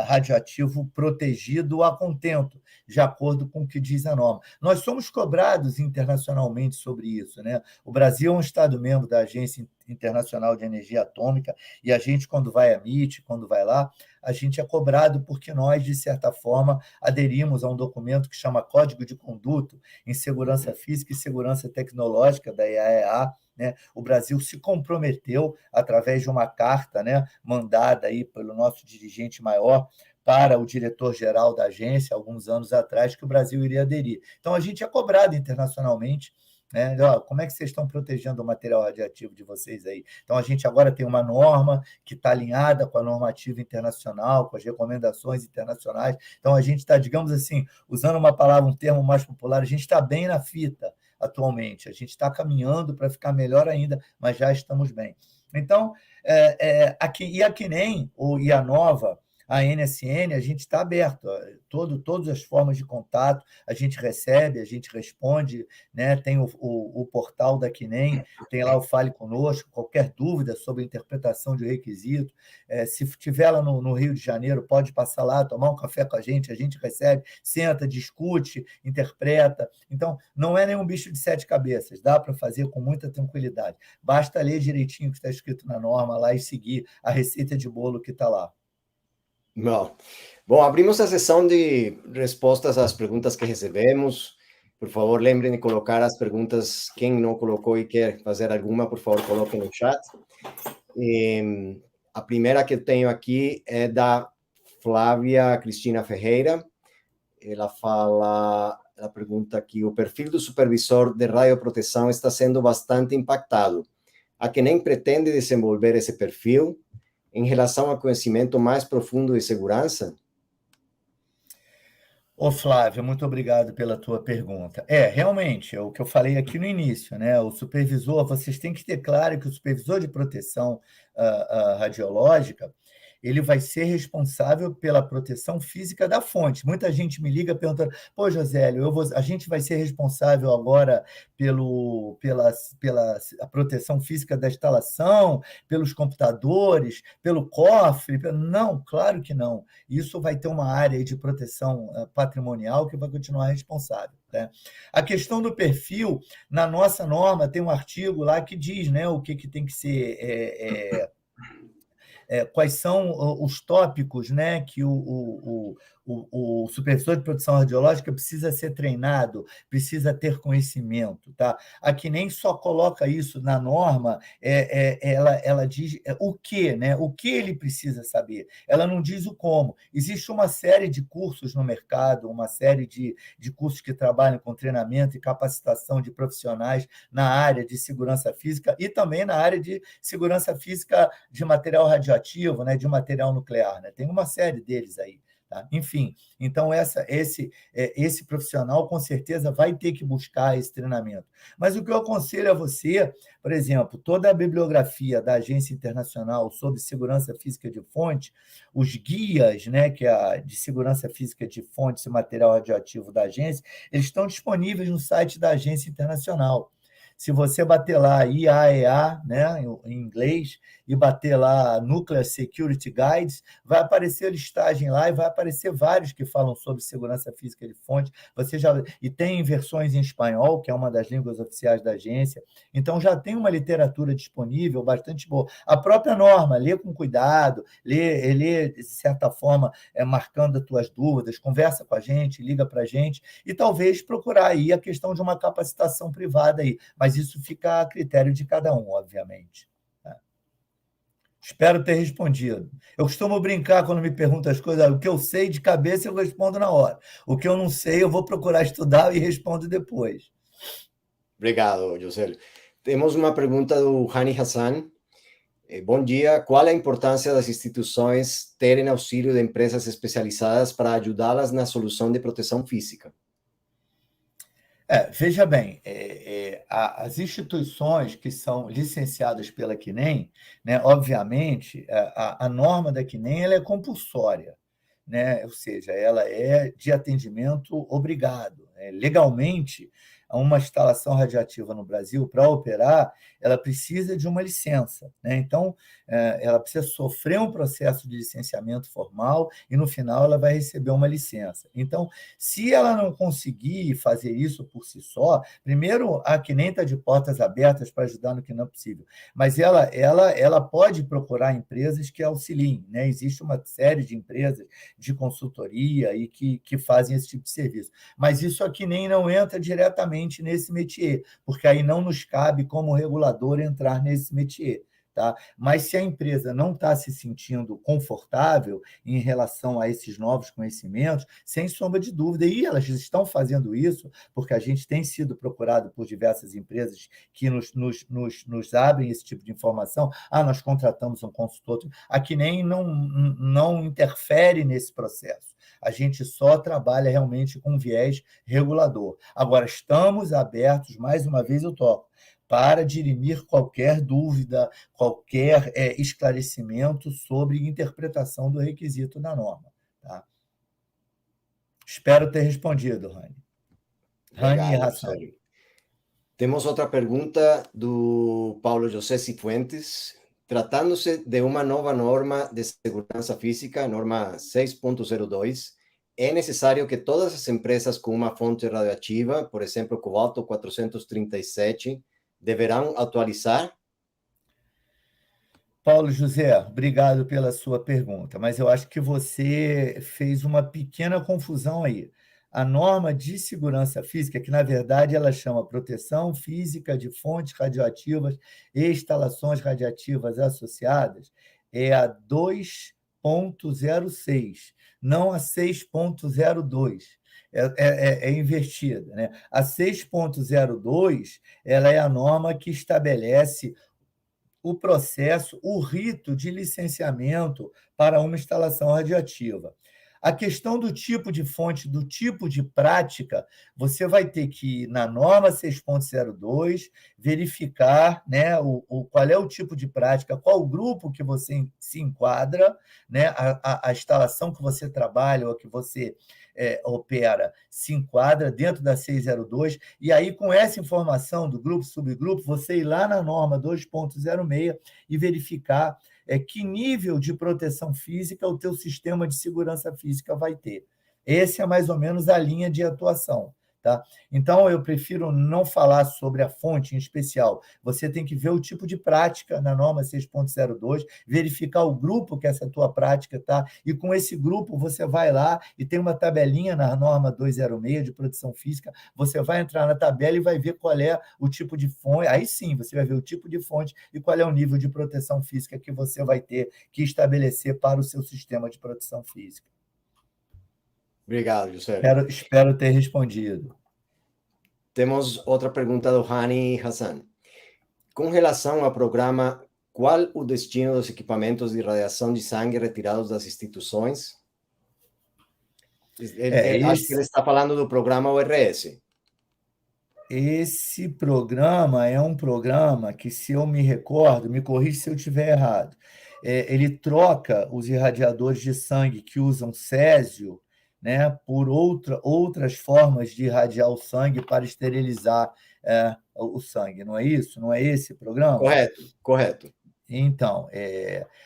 radioativo protegido a contento, de acordo com o que diz a norma. Nós somos cobrados internacionalmente sobre isso, né? O Brasil é um Estado-membro da Agência Internacional de Energia Atômica, e a gente, quando vai à MIT, quando vai lá, a gente é cobrado porque nós, de certa forma, aderimos a um documento que chama Código de Conduta em Segurança Física e Segurança Tecnológica, da IAEA. Né? O Brasil se comprometeu, através de uma carta, né, mandada aí pelo nosso dirigente maior para o diretor-geral da agência, alguns anos atrás, que o Brasil iria aderir. Então, a gente é cobrado internacionalmente, né? Como é que vocês estão protegendo o material radioativo de vocês aí? Então, a gente agora tem uma norma que está alinhada com a normativa internacional, com as recomendações internacionais. Então, a gente está, digamos assim, usando uma palavra, um termo mais popular, a gente está bem na fita atualmente. A gente está caminhando para ficar melhor ainda, mas já estamos bem. Então, e a CNEM, e a Nova, a NSN, a gente está aberto, todas as formas de contato, a gente recebe, a gente responde, né? Tem o portal da CNEM, tem lá o Fale Conosco, qualquer dúvida sobre a interpretação de requisito, se estiver lá no Rio de Janeiro, pode passar lá, tomar um café com a gente recebe, senta, discute, interpreta. Então, não é nenhum bicho de 7 cabeças, dá para fazer com muita tranquilidade. Basta ler direitinho o que está escrito na norma lá e seguir a receita de bolo que está lá. Bom, bom, abrimos a sessão de respostas às perguntas que recebemos. Por favor, lembrem de colocar as perguntas. Quem não colocou e quer fazer alguma, por favor, coloque no chat. A primeira que eu tenho aqui é da Flávia Cristina Ferreira. Ela pergunta aqui: o perfil do supervisor de radioproteção está sendo bastante impactado. A que nem pretende desenvolver esse perfil em relação ao conhecimento mais profundo de segurança? Ô, Flávio, muito obrigado pela tua pergunta. Realmente, é o que eu falei aqui no início, né? O supervisor, vocês têm que ter claro que o supervisor de proteção radiológica, ele vai ser responsável pela proteção física da fonte. Muita gente me liga perguntando: pô, Josélio, a gente vai ser responsável agora pela a proteção física da instalação, pelos computadores, pelo cofre? Não, claro que não. Isso vai ter uma área de proteção patrimonial que vai continuar responsável. Né? A questão do perfil, na nossa norma, tem um artigo lá que diz, né, o que tem que ser quais são os tópicos, né, que o supervisor de produção radiológica precisa ser treinado, precisa ter conhecimento. Tá? A CNEM só coloca isso na norma, ela diz o que, né? O que ele precisa saber. Ela não diz o como. Existe uma série de cursos no mercado, uma série de cursos que trabalham com treinamento e capacitação de profissionais na área de segurança física e também na área de segurança física de material radioativo, né? De material nuclear. Né? Tem uma série deles aí. Tá? Enfim, então esse profissional com certeza vai ter que buscar esse treinamento. Mas o que eu aconselho a você, por exemplo, toda a bibliografia da Agência Internacional sobre Segurança Física de Fonte, os guias, né, que é de segurança física de fontes e material radioativo da agência, eles estão disponíveis no site da Agência Internacional. Se você bater lá IAEA, né, em inglês, e bater lá Nuclear Security Guides, vai aparecer a listagem lá e vai aparecer vários que falam sobre segurança física de fonte. E tem versões em espanhol, que é uma das línguas oficiais da agência. Então já tem uma literatura disponível bastante boa. A própria norma, lê com cuidado, lê de certa forma, marcando as tuas dúvidas, conversa com a gente, liga para a gente, e talvez procurar aí a questão de uma capacitação privada aí. Mas isso fica a critério de cada um, obviamente. Espero ter respondido. Eu costumo brincar quando me perguntam as coisas, o que eu sei de cabeça eu respondo na hora. O que eu não sei eu vou procurar estudar e respondo depois. Obrigado, José. Temos uma pergunta do Hani Hassan. Bom dia. Qual a importância das instituições terem auxílio de empresas especializadas para ajudá-las na solução de proteção física? Veja bem, as instituições que são licenciadas pela CNEM, né, obviamente, a norma da CNEM ela é compulsória, né, ou seja, ela é de atendimento obrigado. Legalmente, uma instalação radiativa no Brasil, para operar, ela precisa de uma licença. Né? Então, ela precisa sofrer um processo de licenciamento formal e, no final, ela vai receber uma licença. Então, se ela não conseguir fazer isso por si só, primeiro, a CNEM está de portas abertas para ajudar no que não é possível, mas ela pode procurar empresas que auxiliem. Né? Existe uma série de empresas de consultoria e que fazem esse tipo de serviço. Mas isso aqui nem não entra diretamente nesse métier, porque aí não nos cabe, como regulador, entrar nesse métier. Tá? Mas se a empresa não está se sentindo confortável em relação a esses novos conhecimentos, sem sombra de dúvida, e elas estão fazendo isso, porque a gente tem sido procurado por diversas empresas que nos abrem esse tipo de informação. Nós contratamos um consultor, aqui nem não interfere nesse processo. A gente só trabalha realmente com viés regulador. Agora, estamos abertos, mais uma vez eu toco, para dirimir qualquer dúvida, qualquer esclarecimento sobre interpretação do requisito da norma. Tá? Espero ter respondido, Rani. Rani e Hassan. Temos outra pergunta do Paulo José Cifuentes. Tratando-se de uma nova norma de segurança física, norma 6.02, é necessário que todas as empresas com uma fonte radioativa, por exemplo, cobalto 437, deverão atualizar? Paulo José, obrigado pela sua pergunta, mas eu acho que você fez uma pequena confusão aí. A norma de segurança física, que na verdade ela chama Proteção Física de Fontes Radioativas e Instalações Radiativas Associadas, é a 2.06, não a 6.02. É invertida. Né? A 6.02 ela é a norma que estabelece o processo, o rito de licenciamento para uma instalação radioativa. A questão do tipo de fonte, do tipo de prática, você vai ter que, na norma 6.02, verificar, né, qual é o tipo de prática, qual o grupo que você se enquadra, né, a instalação que você trabalha ou que você opera se enquadra dentro da 602, e aí, com essa informação do grupo, subgrupo, você ir lá na norma 2.06 e verificar que nível de proteção física o teu sistema de segurança física vai ter. Essa é mais ou menos a linha de atuação. Tá? Então, eu prefiro não falar sobre a fonte em especial. Você tem que ver o tipo de prática na norma 6.02, verificar o grupo que essa tua prática está, e com esse grupo você vai lá e tem uma tabelinha na norma 206 de proteção física, você vai entrar na tabela e vai ver qual é o tipo de fonte, aí sim, você vai ver o tipo de fonte e qual é o nível de proteção física que você vai ter que estabelecer para o seu sistema de proteção física. Obrigado, José. Espero ter respondido. Temos outra pergunta do Hani Hassan. Com relação ao programa, qual o destino dos equipamentos de radiação de sangue retirados das instituições? Acho que ele está falando do programa ORS. Esse programa é um programa que, se eu me recordo, me corrija se eu estiver errado, ele troca os irradiadores de sangue que usam césio, né, por outras formas de irradiar o sangue para esterilizar o sangue, não é isso? Não é esse programa? Correto, correto. Então,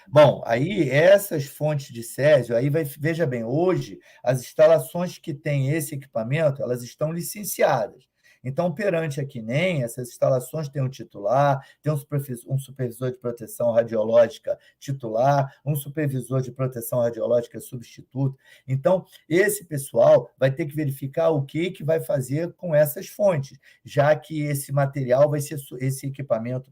bom, aí essas fontes de césio, aí veja bem, hoje as instalações que têm esse equipamento, elas estão licenciadas. Então, perante a CNEM, essas instalações têm um titular, tem um supervisor de proteção radiológica titular, um supervisor de proteção radiológica substituto. Então, esse pessoal vai ter que verificar o que vai fazer com essas fontes, já que esse equipamento,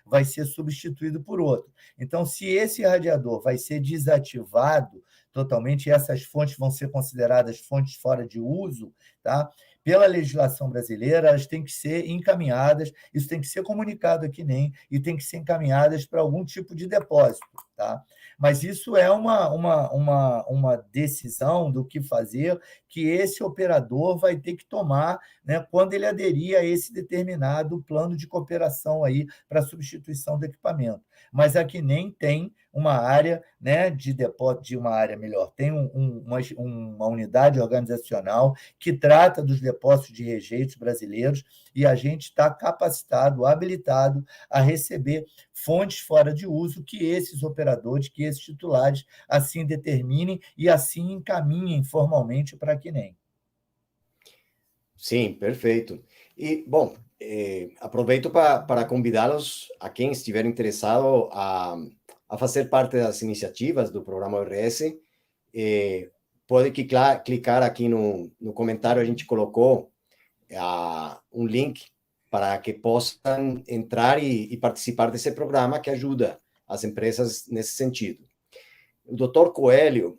vai ser substituído por outro. Então, se esse radiador vai ser desativado totalmente, essas fontes vão ser consideradas fontes fora de uso, tá? Pela legislação brasileira, elas têm que ser encaminhadas, isso tem que ser comunicado aqui nem, e tem que ser encaminhadas para algum tipo de depósito, tá? Mas isso é uma decisão do que fazer que esse operador vai ter que tomar, né, quando ele aderir a esse determinado plano de cooperação aí para substituição do equipamento. Mas aqui nem tem uma área, né, de depósito, de uma área melhor, tem uma unidade organizacional que trata dos depósitos de rejeitos brasileiros e a gente está capacitado, habilitado a receber fontes fora de uso que esses operadores, que esses titulares assim determinem e assim encaminhem formalmente para a CNEM. Sim, perfeito. E, bom, aproveito para convidá-los, a quem estiver interessado, a fazer parte das iniciativas do programa ORS. Pode clicar aqui no comentário, a gente colocou um link para que possam entrar e participar desse programa que ajuda as empresas nesse sentido. O Dr. Coelho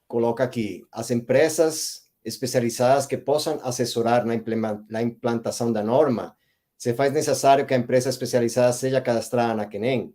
coloca aqui, as empresas especializadas que possam assessorar na implantação da norma, se faz necessário que a empresa especializada seja cadastrada na CNEM?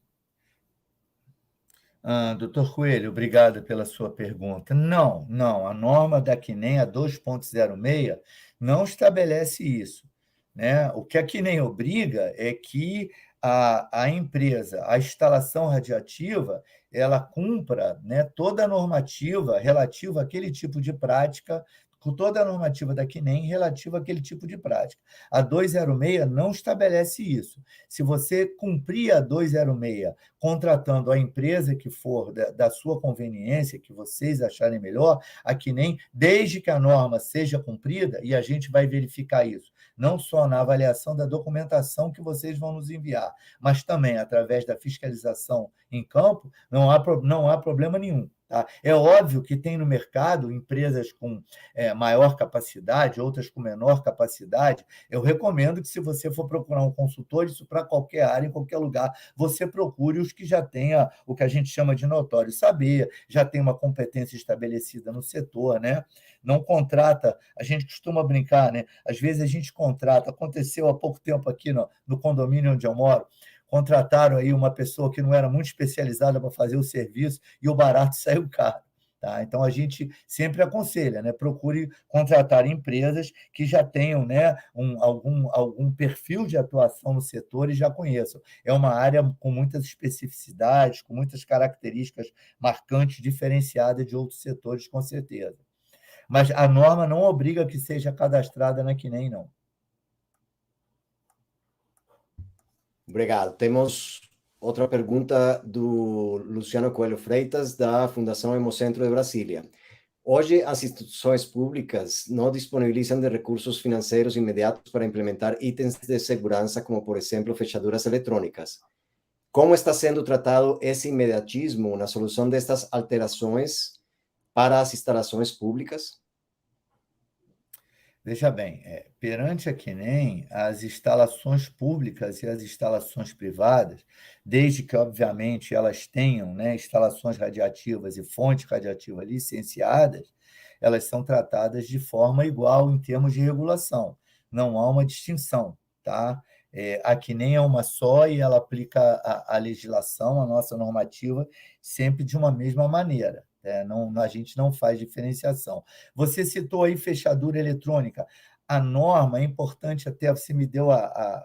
Doutor Coelho, obrigado pela sua pergunta. Não, a norma da CNEM, a 2.06, não estabelece isso, né? O que a CNEM obriga é que a empresa, a instalação radiativa, ela cumpra, né, toda a normativa relativa àquele tipo de prática, com toda a normativa da CNEM relativa àquele tipo de prática. A 206 não estabelece isso. Se você cumprir a 206 contratando a empresa que for da sua conveniência, que vocês acharem melhor, a CNEM, desde que a norma seja cumprida, e a gente vai verificar isso, não só na avaliação da documentação que vocês vão nos enviar, mas também através da fiscalização em campo, não há problema nenhum. Tá? É óbvio que tem no mercado empresas com maior capacidade, outras com menor capacidade. Eu recomendo que, se você for procurar um consultor, isso para qualquer área, em qualquer lugar, você procure os que já tenha o que a gente chama de notório saber, já tem uma competência estabelecida no setor, né? Não contrata, a gente costuma brincar, né? Às vezes a gente contrata, aconteceu há pouco tempo aqui no condomínio onde eu moro, contrataram aí uma pessoa que não era muito especializada para fazer o serviço e o barato saiu caro. Tá? Então, a gente sempre aconselha, né? Procure contratar empresas que já tenham, né, algum perfil de atuação no setor e já conheçam. É uma área com muitas especificidades, com muitas características marcantes, diferenciadas de outros setores, com certeza. Mas a norma não obriga que seja cadastrada na CNEM, não. Obrigado. Temos outra pergunta do Luciano Coelho Freitas, da Fundação Hemocentro de Brasília. Hoje, as instituições públicas não disponibilizam de recursos financeiros imediatos para implementar itens de segurança, como, por exemplo, fechaduras eletrônicas. Como está sendo tratado esse imediatismo na solução destas alterações para as instalações públicas? Veja bem, perante a CNEM, as instalações públicas e as instalações privadas, desde que, obviamente, elas tenham, né, instalações radiativas e fontes radiativas licenciadas, elas são tratadas de forma igual em termos de regulação. Não há uma distinção, tá? A CNEM é uma só e ela aplica a legislação, a nossa normativa, sempre de uma mesma maneira. Não, a gente não faz diferenciação. Você citou aí fechadura eletrônica. A norma, é importante até, você me deu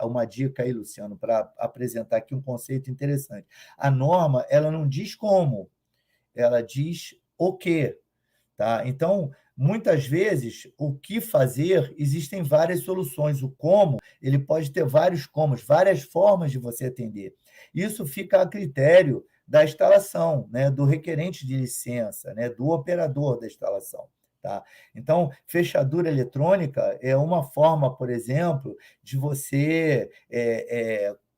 uma dica aí, Luciano, para apresentar aqui um conceito interessante. A norma, ela não diz como, ela diz o quê. Tá? Então, muitas vezes, o que fazer, existem várias soluções. O como, ele pode ter vários comos, várias formas de você atender. Isso fica a critério da instalação, né, do requerente de licença, né, do operador da instalação. Tá? Então, fechadura eletrônica é uma forma, por exemplo, de você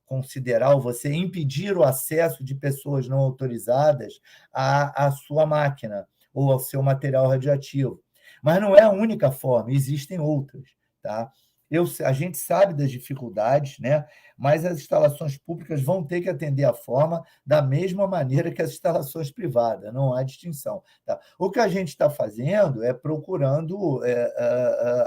considerar ou você impedir o acesso de pessoas não autorizadas à sua máquina ou ao seu material radioativo. Mas não é a única forma, existem outras. Tá? A gente sabe das dificuldades, né? Mas as instalações públicas vão ter que atender a forma da mesma maneira que as instalações privadas, não há distinção. Tá? O que a gente está fazendo é procurando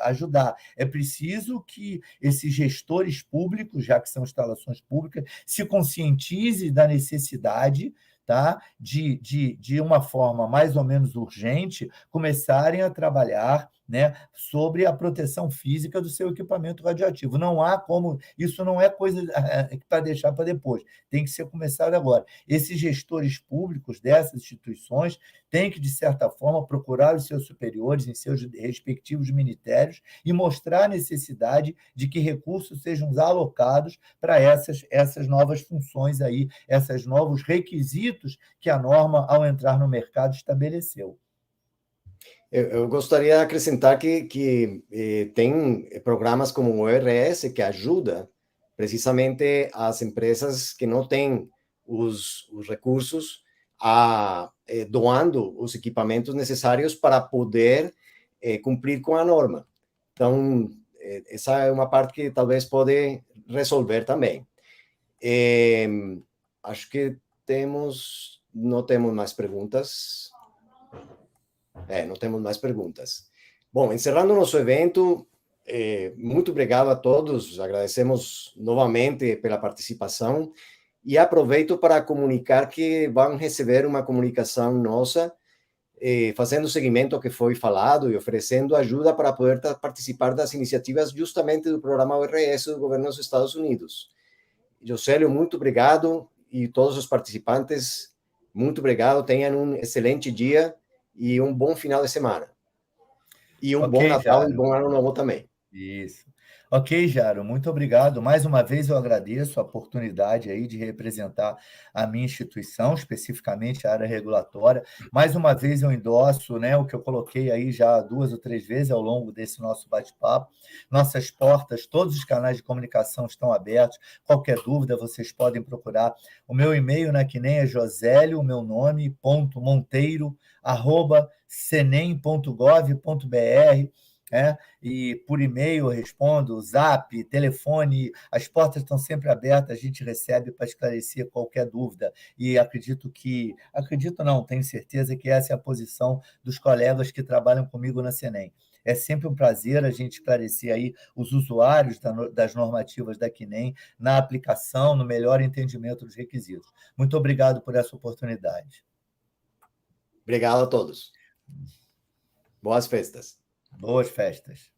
ajudar. É preciso que esses gestores públicos, já que são instalações públicas, se conscientizem da necessidade, tá? De uma forma mais ou menos urgente, começarem a trabalhar, né, sobre a proteção física do seu equipamento radioativo. Não há como, isso não é coisa para deixar para depois, tem que ser começado agora. Esses gestores públicos dessas instituições têm que, de certa forma, procurar os seus superiores em seus respectivos ministérios e mostrar a necessidade de que recursos sejam alocados para essas novas funções aí, esses novos requisitos que a norma, ao entrar no mercado, estabeleceu. Eu gostaria de acrescentar que tem programas como o ORS que ajuda precisamente as empresas que não têm os recursos a doando os equipamentos necessários para poder cumprir com a norma. Então, essa é uma parte que talvez pode resolver também. Acho que não temos mais perguntas. Não temos mais perguntas. Bom, encerrando nosso evento, muito obrigado a todos, agradecemos novamente pela participação e aproveito para comunicar que vão receber uma comunicação nossa, fazendo seguimento ao que foi falado e oferecendo ajuda para poder participar das iniciativas justamente do programa ORS do governo dos Estados Unidos. Josélio, muito obrigado e todos os participantes, muito obrigado, tenham um excelente dia e um bom final de semana. E um bom Natal Jaro. e bom Ano Novo também. Isso. Ok, Jaro, muito obrigado. Mais uma vez eu agradeço a oportunidade aí de representar a minha instituição, especificamente a área regulatória. Mais uma vez eu endosso, né, o que eu coloquei aí já 2 ou 3 vezes ao longo desse nosso bate-papo. Nossas portas, todos os canais de comunicação estão abertos. Qualquer dúvida, vocês podem procurar. O meu e-mail, né, que nem é Josélio, o meu nome, .monteiro@senem.gov.br. E por e-mail eu respondo, zap, telefone, as portas estão sempre abertas, a gente recebe para esclarecer qualquer dúvida. E acredito não, tenho certeza que essa é a posição dos colegas que trabalham comigo na Senem. É sempre um prazer a gente esclarecer aí os usuários das normativas da CNEM na aplicação, no melhor entendimento dos requisitos. Muito obrigado por essa oportunidade. Obrigado a todos. Boas festas. Boas festas.